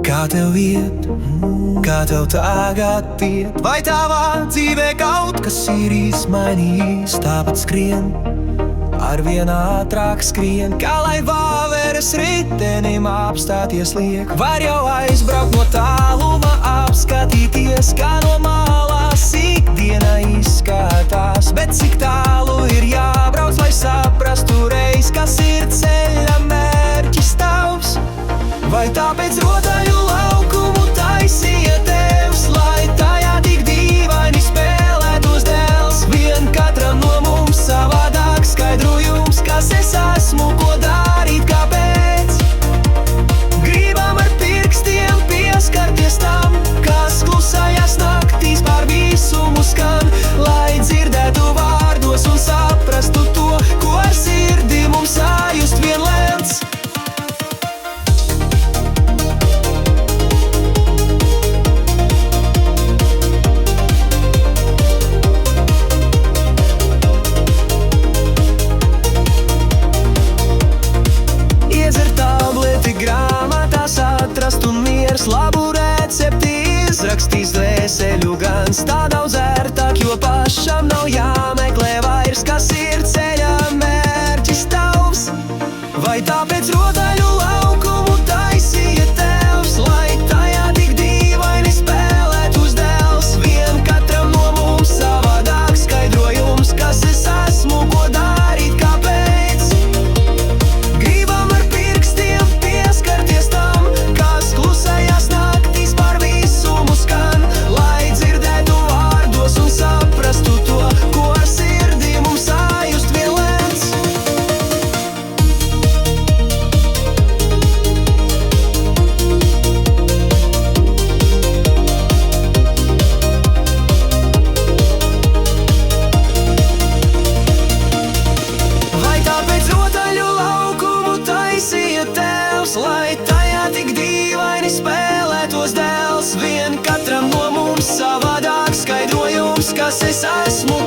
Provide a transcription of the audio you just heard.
Kā tev iet, kā tev tagad iet? Vai tavā dzīvē kaut kas ir izmainījis? Tāpat skrien, arvien ātrāk skrien, kā lai vāveres ritenim apstāties liek. Var jau aizbraukt no tāluma, apskatīties, kā no malās ikdiena izskatās. Bet cik tālu ir jābrauc, lai saprastu reiz, kas ir ceļa mērķis tavs? Vai tāpēc rotaļu laukumu taisīja Tevs, lai tajā tik dīvaini spēlētos dēls? Vien katram no mums savādāk skaidrojums, kas es esmu, ko darīt, kāpēc. Gribam ar pirkstiem pieskarties tam, kas klusajās naktīs pār visumu skan, lai dzirdētu vārdos un saprastu to, ko ar sirdi mums sajust vien lemts. Atrast un miers, labu recepti izrakstīs dvēseļu gans. Tā daudz ērtāk, jo pašam nav jāmeklē vairs, kas ir ceļa mērķis tavs. Vai tāpēc rotaļu laukumu taisīja Tevs, lai tajā tik dīvaini spēlētos dēls? Vien katram no mums savādāk skaidrojums, kas es esmu, ko darīt, kāpēc. Gribam ar pirkstiem pieskarties tam, kas klusajās naktīs pār visumu skan, lai dzirdētu vārdos un saprastu to, ko ar sirdi mums sajust vien lemts. Vai tāpēc rotaļu laukumu taisīja Tevs, lai tajā tik dīvaini spēlētos dēls? Vien katram no mums savādāk skaidrojums, kas es esmu,